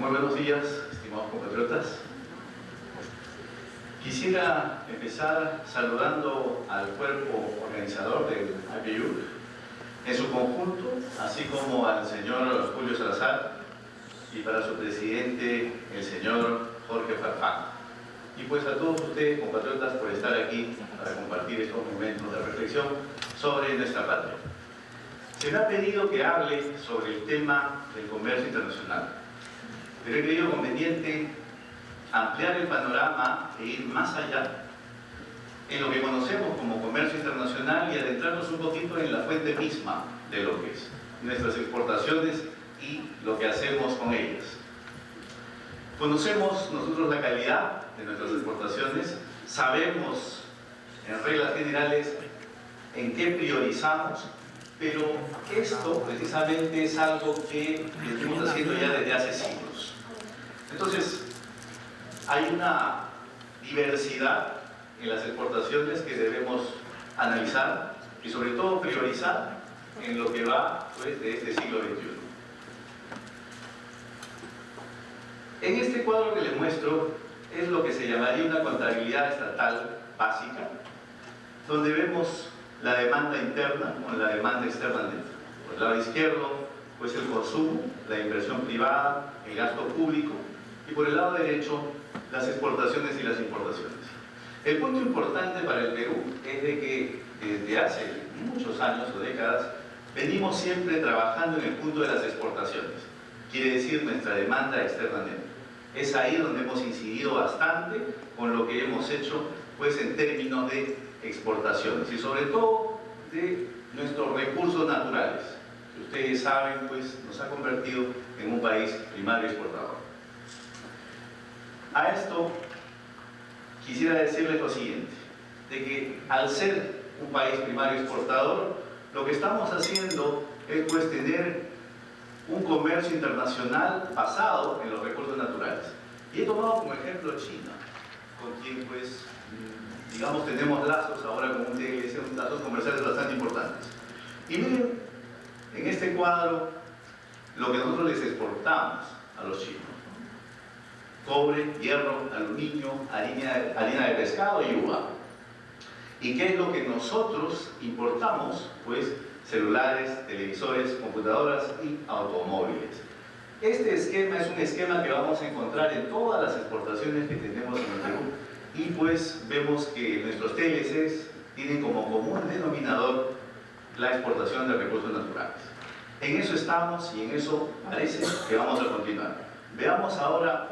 Muy buenos días, estimados compatriotas. Quisiera empezar saludando al cuerpo organizador del IPU en su conjunto, así como al señor Julio Salazar y para su presidente, el señor Jorge Farfán. Y pues a todos ustedes, compatriotas, por estar aquí para compartir estos momentos de reflexión sobre nuestra patria. Se me ha pedido que hable sobre el tema del comercio internacional, pero he creído conveniente ampliar el panorama e ir más allá en lo que conocemos como comercio internacional y adentrarnos un poquito en la fuente misma de lo que es nuestras exportaciones y lo que hacemos con ellas. Conocemos nosotros la calidad de nuestras exportaciones, sabemos en reglas generales en qué priorizamos, pero esto precisamente es algo que venimos haciendo ya desde hace siglos. Entonces, hay una diversidad en las exportaciones que debemos analizar y sobre todo priorizar en lo que va pues, de este siglo XXI. En este cuadro que les muestro es lo que se llamaría una contabilidad estatal básica, donde vemos la demanda interna con la demanda externa dentro. Por el lado izquierdo, pues el consumo, la inversión privada, el gasto público, y por el lado derecho, las exportaciones y las importaciones. El punto importante para el Perú es de que desde hace muchos años o décadas venimos siempre trabajando en el punto de las exportaciones, quiere decir nuestra demanda externamente. Es ahí donde hemos incidido bastante con lo que hemos hecho pues en términos de exportaciones y sobre todo de nuestros recursos naturales, que ustedes saben pues nos ha convertido en un país primario exportador. A esto quisiera decirles lo siguiente, de que al ser un país primario exportador, lo que estamos haciendo es pues tener un comercio internacional basado en los recursos naturales. Y he tomado como ejemplo China, con quien pues, digamos, tenemos lazos ahora con un TLC, lazos comerciales bastante importantes. Y miren, en este cuadro, lo que nosotros les exportamos a los chinos: cobre, hierro, aluminio, harina de pescado y uva. ¿Y qué es lo que nosotros importamos? Pues celulares, televisores, computadoras y automóviles. Este esquema es un esquema que vamos a encontrar en todas las exportaciones que tenemos en el Perú. Y pues vemos que nuestros TLCs tienen como común denominador la exportación de recursos naturales. En eso estamos y en eso parece que vamos a continuar. Veamos ahora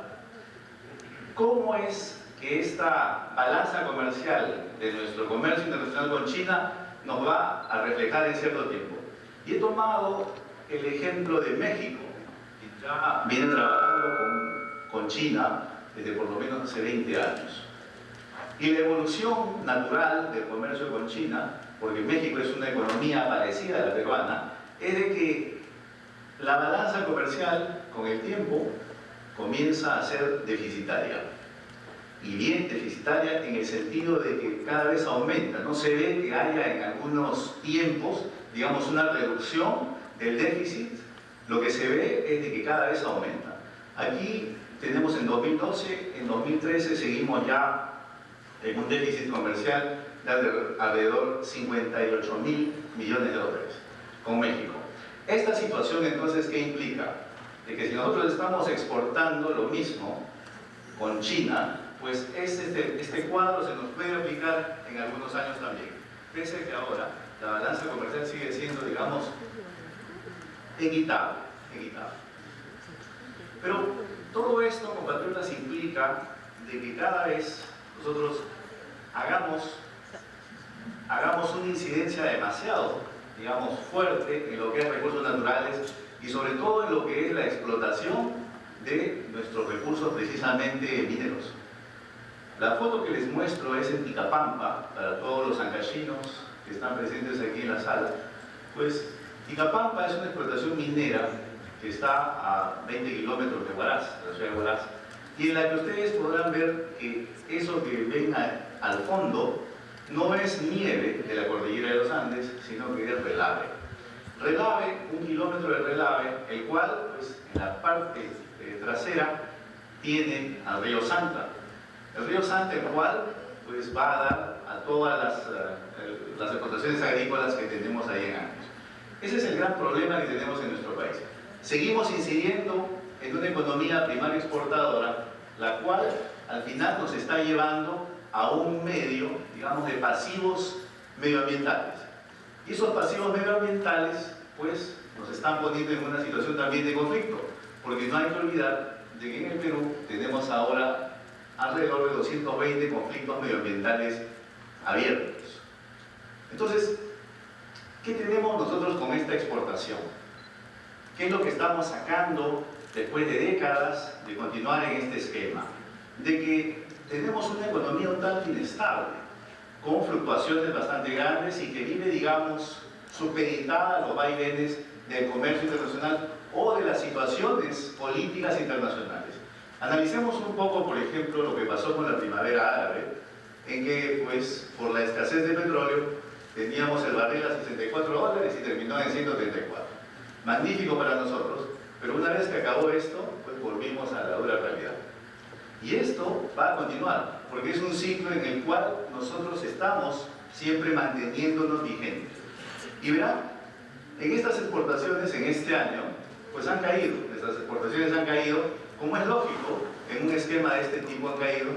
¿cómo es que esta balanza comercial de nuestro comercio internacional con China nos va a reflejar en cierto tiempo? Y he tomado el ejemplo de México, que ya viene trabajando con China desde por lo menos hace 20 años. Y la evolución natural del comercio con China, porque México es una economía parecida a la peruana, es de que la balanza comercial con el tiempo comienza a ser deficitaria. Y bien deficitaria en el sentido de que cada vez aumenta. No se ve que haya en algunos tiempos, digamos, una reducción del déficit. Lo que se ve es de que cada vez aumenta. Aquí tenemos en 2012, en 2013 seguimos ya en un déficit comercial de alrededor de 58.000 millones de dólares con México. Esta situación entonces, ¿qué implica? De que si nosotros estamos exportando lo mismo con China, pues este cuadro se nos puede aplicar en algunos años también. Pese a que ahora la balanza comercial sigue siendo, digamos, equitable. Pero todo esto, compatriotas, implica de que cada vez nosotros hagamos una incidencia demasiado, digamos, fuerte en lo que es recursos naturales y sobre todo en lo que es la explotación de nuestros recursos precisamente mineros. La foto que les muestro es en Ticapampa, para todos los ancachinos que están presentes aquí en la sala. Pues Ticapampa es una explotación minera que está a 20 kilómetros de Huaraz, de la ciudad de Huaraz, y en la que ustedes podrán ver que eso que ven al fondo no es nieve de la cordillera de los Andes, sino que es relave. relave, 1 kilómetro de relave, el cual, pues, en la parte trasera tiene al río Santa. El río Santa, el cual, pues, va a dar a todas las explotaciones agrícolas que tenemos ahí en Ancash. Ese es el gran problema que tenemos en nuestro país. Seguimos incidiendo en una economía primaria exportadora, la cual al final nos está llevando a un medio, digamos, de pasivos medioambientales. Y esos pasivos medioambientales, pues, nos están poniendo en una situación también de conflicto, porque no hay que olvidar de que en el Perú tenemos ahora alrededor de 220 conflictos medioambientales abiertos. Entonces, ¿qué tenemos nosotros con esta exportación? ¿Qué es lo que estamos sacando después de décadas de continuar en este esquema? De que tenemos una economía un tanto inestable, con fluctuaciones bastante grandes y que vive, digamos, supeditada a los vaivenes del comercio internacional o de las situaciones políticas internacionales. Analicemos un poco, por ejemplo, lo que pasó con la primavera árabe, en que, pues, por la escasez de petróleo, teníamos el barril a $64 y terminó en 134. Magnífico para nosotros, pero una vez que acabó esto, pues volvimos a la dura realidad. Y esto va a continuar, porque es un ciclo en el cual nosotros estamos siempre manteniéndonos vigentes. Y verán, en estas exportaciones en este año, pues han caído, nuestras exportaciones han caído, como es lógico, en un esquema de este tipo han caído,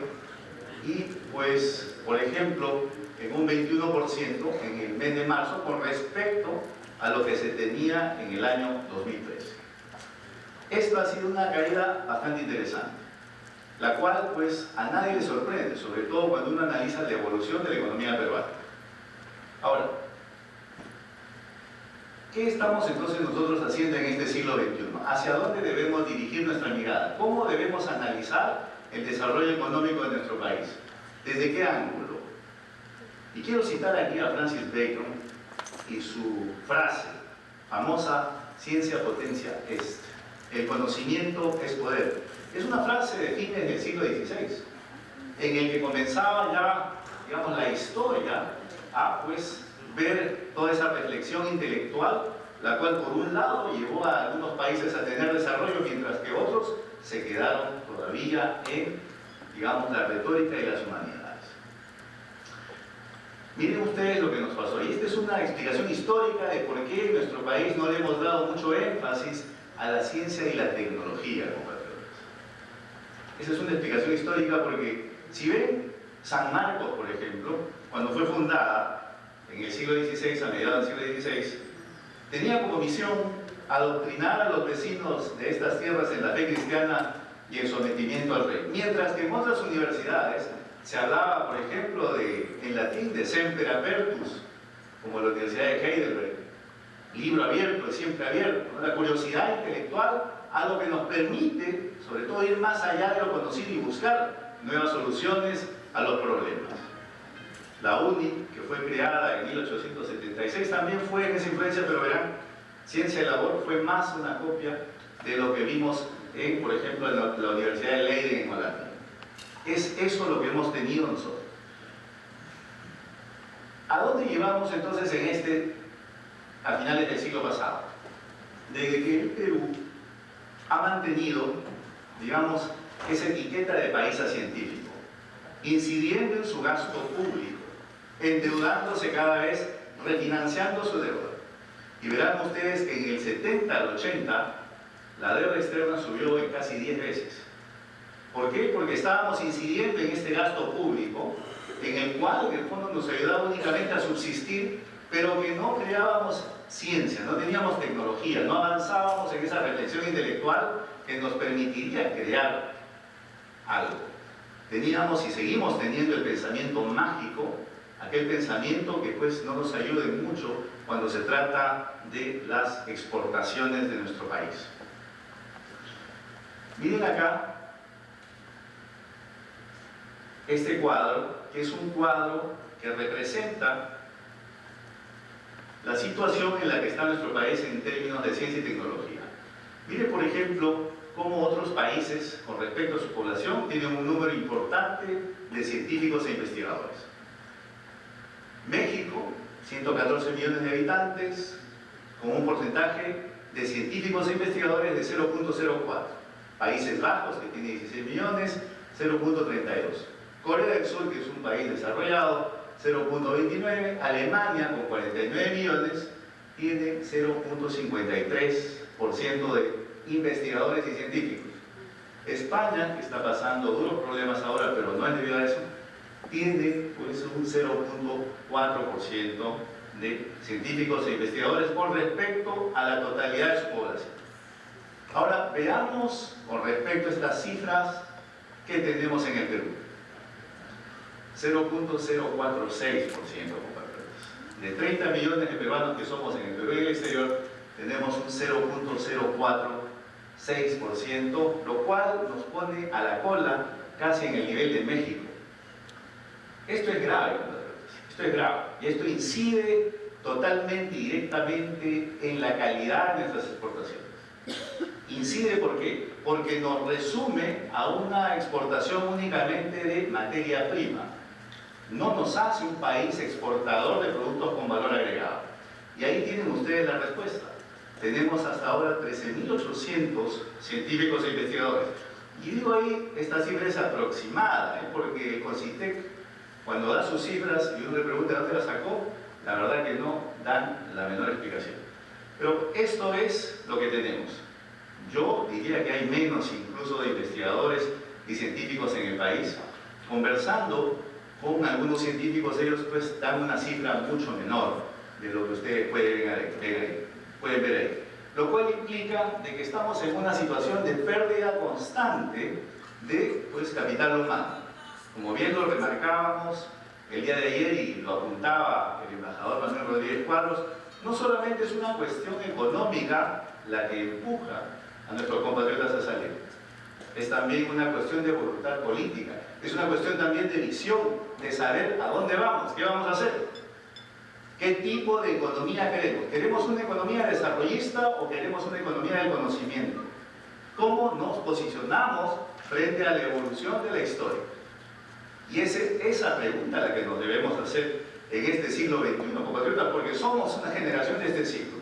y pues, por ejemplo, en un 21% en el mes de marzo con respecto a lo que se tenía en el año 2013. Esto ha sido una caída bastante interesante, la cual pues a nadie le sorprende, sobre todo cuando uno analiza la evolución de la economía peruana. Ahora, ¿qué estamos entonces nosotros haciendo en este siglo XXI? ¿Hacia dónde debemos dirigir nuestra mirada? ¿Cómo debemos analizar el desarrollo económico de nuestro país? ¿Desde qué ángulo? Y quiero citar aquí a Francis Bacon y su frase famosa: ciencia potencia est. El conocimiento es poder. Es una frase de fines del siglo XVI, en el que comenzaba ya, digamos, la historia a, pues, ver toda esa reflexión intelectual, la cual por un lado llevó a algunos países a tener desarrollo, mientras que otros se quedaron todavía en, digamos, la retórica y las humanidades. Miren ustedes lo que nos pasó, y esta es una explicación histórica de por qué en nuestro país no le hemos dado mucho énfasis a la ciencia y la tecnología, compatriotas. Esa es una explicación histórica porque, si ven, San Marcos, por ejemplo, cuando fue fundada en el siglo XVI, a mediados del siglo XVI, tenía como misión adoctrinar a los vecinos de estas tierras en la fe cristiana y en sometimiento al rey. Mientras que en otras universidades se hablaba, por ejemplo, en latín de semper apertus, como la Universidad de Heidelberg, libro abierto, siempre abierto, ¿no? La curiosidad intelectual, algo que nos permite, sobre todo, ir más allá de lo conocido y buscar nuevas soluciones a los problemas. La UNI, que fue creada en 1876, también fue en esa influencia, pero verán, ciencia y labor fue más una copia de lo que vimos en, por ejemplo, en la Universidad de Leiden en Holanda. Es eso lo que hemos tenido nosotros. ¿A dónde llevamos entonces a finales del siglo pasado? Desde que el Perú ha mantenido, digamos, esa etiqueta de país científico, incidiendo en su gasto público, endeudándose cada vez, refinanciando su deuda. Y verán ustedes que en el 70 al 80 la deuda externa subió en casi 10 veces. ¿Por qué? Porque estábamos incidiendo en este gasto público, en el cual en el fondo nos ayudaba únicamente a subsistir, pero que no creábamos ciencia, no teníamos tecnología, no avanzábamos en esa reflexión intelectual que nos permitiría crear algo. Teníamos y seguimos teniendo el pensamiento mágico, aquel pensamiento que pues no nos ayuda mucho cuando se trata de las exportaciones de nuestro país. Miren acá este cuadro, que es un cuadro que representa la situación en la que está nuestro país en términos de ciencia y tecnología. Mire, por ejemplo, cómo otros países, con respecto a su población, tienen un número importante de científicos e investigadores. México, 114 millones de habitantes, con un porcentaje de científicos e investigadores de 0.04. Países Bajos, que tiene 16 millones, 0.32. Corea del Sur, que es un país desarrollado, 0.29. Alemania, con 49 millones, tiene 0.53% de investigadores y científicos. España, que está pasando duros problemas ahora, pero no es debido a eso, tiene pues un 0.4% de científicos e investigadores con respecto a la totalidad de su población. Ahora veamos con respecto a estas cifras que tenemos en el Perú. 0.046%, compatriotas. De 30 millones de peruanos que somos en el Perú y el exterior, tenemos un 0.046%, lo cual nos pone a la cola casi en el nivel de México. Esto es grave, esto es grave, y esto incide totalmente y directamente en la calidad de nuestras exportaciones. Incide, ¿por qué? Porque nos resume a una exportación únicamente de materia prima. No nos hace un país exportador de productos con valor agregado. Y ahí tienen ustedes la respuesta. Tenemos hasta ahora 13.800 científicos e investigadores. Y digo ahí, esta cifra es aproximada, porque CONCITEC, cuando da sus cifras y uno le pregunta dónde la sacó, la verdad que no dan la menor explicación. Pero esto es lo que tenemos. Yo diría que hay menos incluso de investigadores y científicos en el país. Conversando con algunos científicos, ellos pues dan una cifra mucho menor de lo que ustedes pueden ver ahí. Lo cual implica de que estamos en una situación de pérdida constante de pues, capital humano. Como bien lo remarcábamos el día de ayer y lo apuntaba el embajador Manuel Rodríguez Cuadros, no solamente es una cuestión económica la que empuja a nuestros compatriotas a salir, es también una cuestión de voluntad política, es una cuestión también de visión, de saber a dónde vamos, qué vamos a hacer, qué tipo de economía queremos. ¿Queremos una economía desarrollista o queremos una economía del conocimiento? ¿Cómo nos posicionamos frente a la evolución de la historia? Y es esa pregunta la que nos debemos hacer en este siglo XXI, compatriotas, porque somos una generación de este siglo.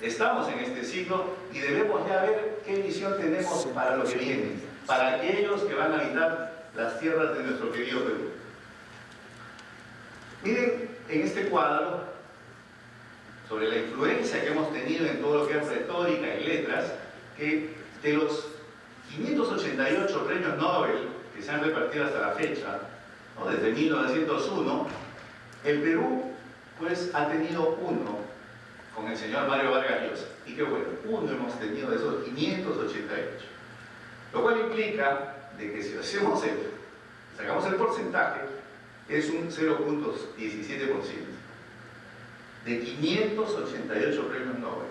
Estamos en este siglo y debemos ya ver qué visión tenemos para lo que viene, para aquellos que van a habitar las tierras de nuestro querido Perú. Miren en este cuadro sobre la influencia que hemos tenido en todo lo que es retórica y letras, que de los 588 premios Nobel que se han repartido hasta la fecha, ¿no? Desde 1901, el Perú pues ha tenido uno con el señor Mario Vargas Llosa. Y qué bueno, uno hemos tenido de esos 588. Lo cual implica de que si sacamos el porcentaje, es un 0.17%. De 588 premios Nobel.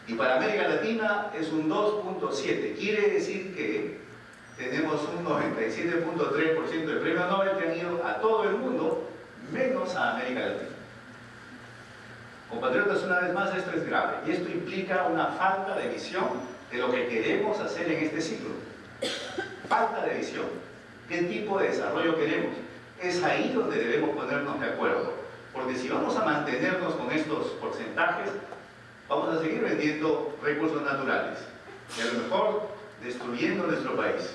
Y para América Latina es un 2.7. Quiere decir que tenemos un 97.3% de premios Nobel que han ido a todo el mundo, menos a América Latina. Compatriotas, una vez más, esto es grave. Y esto implica una falta de visión de lo que queremos hacer en este siglo. Falta de visión. ¿Qué tipo de desarrollo queremos? Es ahí donde debemos ponernos de acuerdo. Porque si vamos a mantenernos con estos porcentajes, vamos a seguir vendiendo recursos naturales. Y a lo mejor destruyendo nuestro país.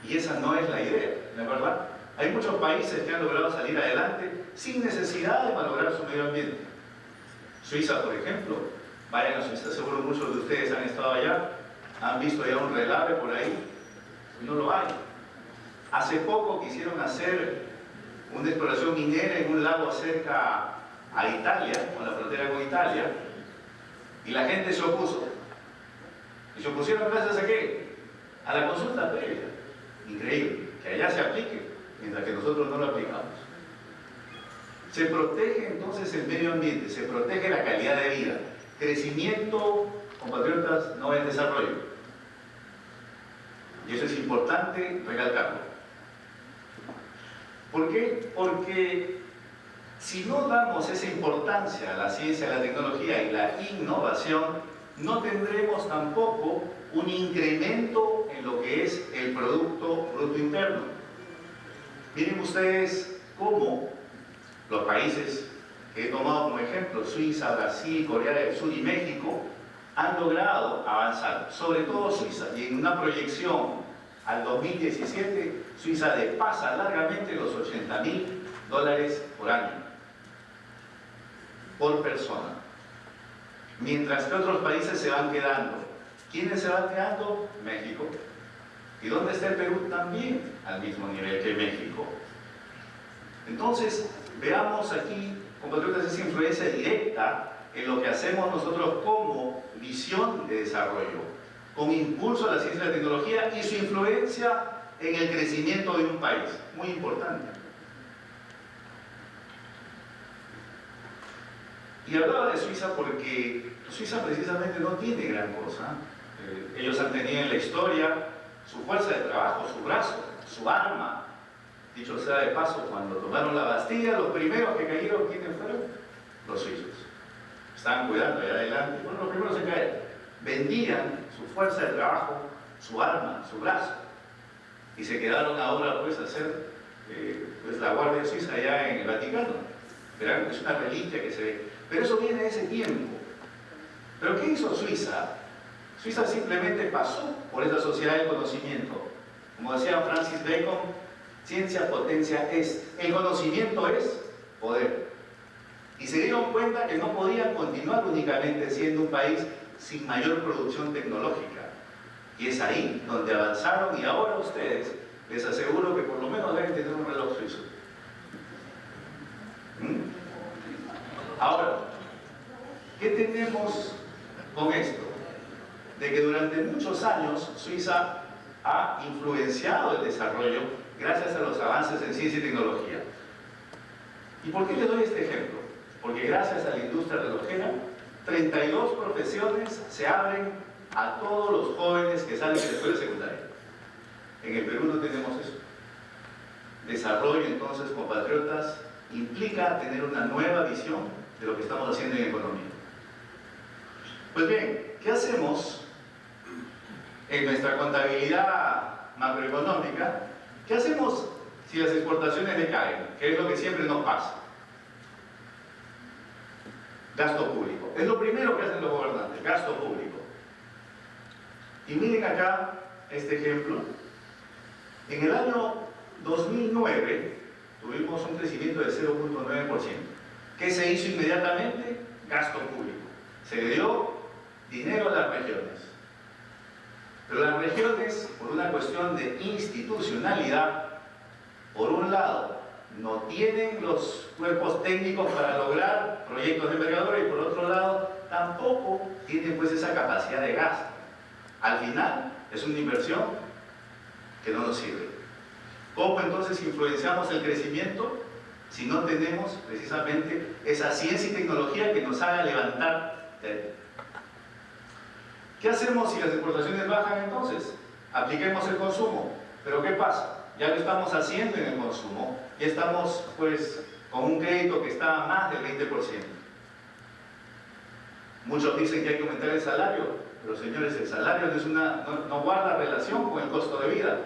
Y esa no es la idea, ¿no es verdad? Hay muchos países que han logrado salir adelante sin necesidad de malograr su medio ambiente. Suiza, por ejemplo. Vayan a Suiza, seguro muchos de ustedes han estado allá, han visto ya un relave por ahí, y no lo hay. Hace poco quisieron hacer una exploración minera en un lago cerca a Italia, con la frontera con Italia, y la gente se opuso. ¿Y se opusieron gracias a qué? A la consulta previa. Increíble, que allá se aplique, mientras que nosotros no lo aplicamos. Se protege entonces el medio ambiente, se protege la calidad de vida. Crecimiento, compatriotas, no es desarrollo. Y eso es importante recalcarlo. ¿Por qué? Porque si no damos esa importancia a la ciencia, a la tecnología y la innovación, no tendremos tampoco un incremento en lo que es el Producto Bruto Interno. Miren ustedes cómo los países que he tomado como ejemplo, Suiza, Brasil, Corea del Sur y México, han logrado avanzar, sobre todo Suiza, y en una proyección al 2017, Suiza depasa largamente los $80.000 por año, por persona. Mientras que otros países se van quedando. ¿Quiénes se van quedando? México. ¿Y dónde está el Perú? También al mismo nivel que México. Entonces, veamos aquí, compatriotas, esa influencia directa en lo que hacemos nosotros como visión de desarrollo, con impulso a la ciencia y la tecnología y su influencia en el crecimiento de un país. Muy importante. Y hablaba de Suiza porque Suiza precisamente no tiene gran cosa. Ellos han tenido en la historia su fuerza de trabajo, su brazo, su arma. Dicho sea de paso, cuando tomaron la Bastilla, los primeros que cayeron, ¿quiénes fueron? Los suizos. Estaban cuidando allá adelante, fueron los primeros en caer. Vendían su fuerza de trabajo, su arma, su brazo. Y se quedaron ahora pues a hacer pues, la Guardia Suiza allá en el Vaticano. Verán, es una reliquia que se ve. Pero eso viene de ese tiempo. ¿Pero qué hizo Suiza? Suiza simplemente pasó por esa sociedad del conocimiento. Como decía Francis Bacon, ciencia, potencia es. El conocimiento es poder. Y se dieron cuenta que no podían continuar únicamente siendo un país sin mayor producción tecnológica. Y es ahí donde avanzaron y ahora ustedes, les aseguro que por lo menos deben tener un reloj suizo. Ahora, ¿qué tenemos con esto? De que durante muchos años Suiza ha influenciado el desarrollo gracias a los avances en ciencia y tecnología. ¿Y por qué le doy este ejemplo? Porque gracias a la industria relojera, 32 profesiones se abren a todos los jóvenes que salen de la escuela secundaria. En el Perú no tenemos eso. Desarrollo, entonces, compatriotas, implica tener una nueva visión de lo que estamos haciendo en economía. Pues bien, ¿qué hacemos en nuestra contabilidad macroeconómica? ¿Qué hacemos si las exportaciones decaen? ¿Qué es lo que siempre nos pasa? Gasto público. Es lo primero que hacen los gobernantes, gasto público. Y miren acá este ejemplo. En el año 2009 tuvimos un crecimiento de 0.9%. ¿Qué se hizo inmediatamente? Gasto público. Se le dio dinero a las regiones. Pero las regiones, por una cuestión de institucionalidad, por un lado, no tienen los cuerpos técnicos para lograr proyectos de envergadura y por otro lado, tampoco tienen pues esa capacidad de gasto. Al final, es una inversión que no nos sirve. ¿Cómo entonces influenciamos el crecimiento si no tenemos precisamente esa ciencia y tecnología que nos haga levantar de ahí? ¿Qué hacemos si las exportaciones bajan entonces? Apliquemos el consumo. ¿Pero qué pasa? Ya lo estamos haciendo en el consumo. Ya estamos pues con un crédito que está a más del 20%. Muchos dicen que hay que aumentar el salario, pero señores, el salario no guarda relación con el costo de vida.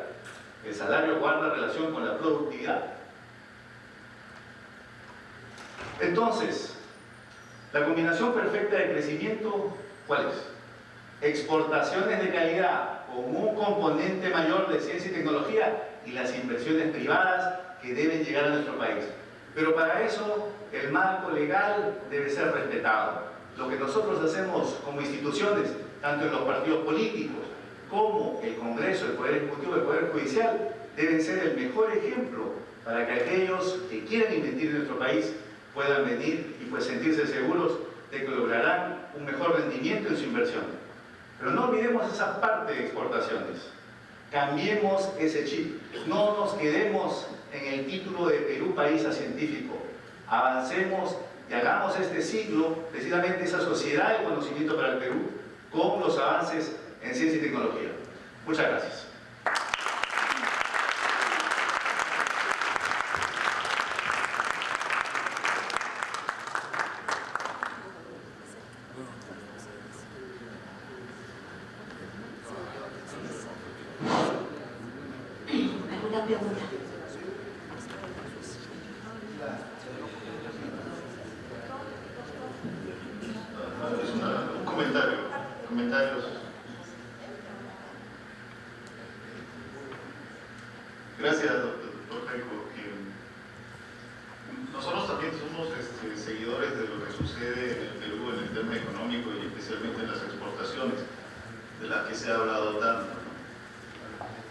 El salario guarda relación con la productividad. Entonces, la combinación perfecta de crecimiento, ¿cuál es? Exportaciones de calidad con un componente mayor de ciencia y tecnología y las inversiones privadas que deben llegar a nuestro país. Pero para eso el marco legal debe ser respetado. Lo que nosotros hacemos como instituciones, tanto en los partidos políticos como el Congreso, el Poder Ejecutivo, el Poder Judicial, deben ser el mejor ejemplo para que aquellos que quieran invertir en nuestro país puedan venir y pues sentirse seguros de que lograrán un mejor rendimiento en su inversión. Pero no olvidemos esa parte de exportaciones. Cambiemos ese chip. No nos quedemos en el título de Perú país científico. Avancemos y hagamos este siglo, precisamente esa sociedad de conocimiento para el Perú, con los avances en ciencia y tecnología. Muchas gracias. ¿Alguna pregunta? Gracias, doctor Jaico. Nosotros también somos seguidores de lo que sucede en el Perú en el tema económico y especialmente en las exportaciones, de las que se ha hablado tanto, ¿no?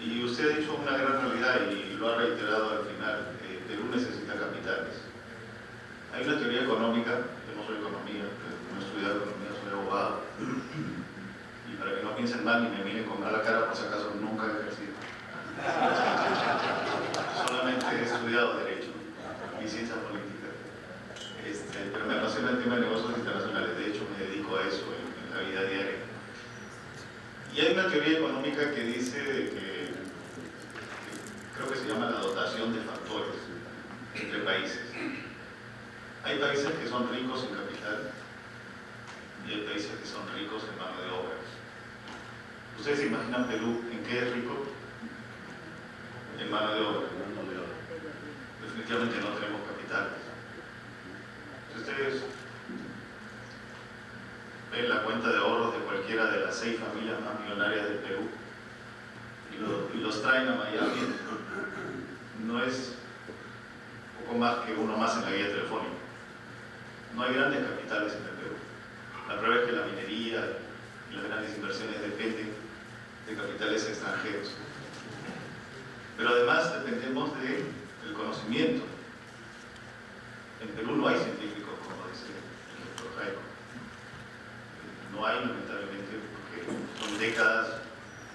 Y usted ha dicho una gran realidad y lo ha reiterado al final: Perú necesita capitales. Hay una teoría económica, yo no soy economía, no he estudiado economía, soy abogado, y para que no piensen mal ni me miren con mala cara, por si acaso nunca he ejercido. Solamente he estudiado Derecho y Ciencia Política, pero me apasiona el tema de negocios internacionales. De hecho, me dedico a eso en la vida diaria. Y hay una teoría económica que dice que creo que se llama la dotación de factores entre países. Hay países que son ricos en capital y hay países que son ricos en mano de obra. ¿Ustedes se imaginan Perú en qué es rico? En mano de obra. Definitivamente no tenemos capitales. Si ustedes ven la cuenta de ahorros de cualquiera de las 6 familias más millonarias del Perú y los traen a Miami, no es poco más que uno más en la guía telefónica. No hay grandes capitales en el Perú. La prueba es que la minería y las grandes inversiones dependen de capitales extranjeros. Pero además dependemos del conocimiento. En Perú no hay científicos, como dice el doctor Jaico. No hay, lamentablemente, porque son décadas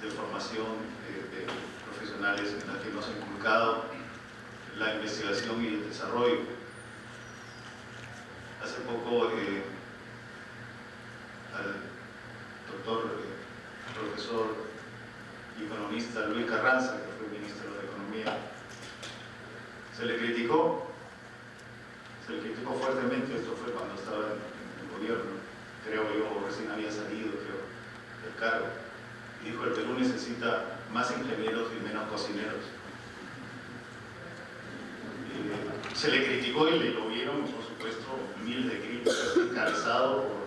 de formación de profesionales en las que nos ha inculcado la investigación y el desarrollo. Hace poco al doctor, profesor y economista Luis Carranza, que fue ministro de Economía, se le criticó fuertemente. Esto fue cuando estaba en el gobierno, creo yo, recién había salido del cargo, y dijo: el Perú necesita más ingenieros y menos cocineros. Se le criticó y le lo vieron, por supuesto, miles de críticas, encabezado por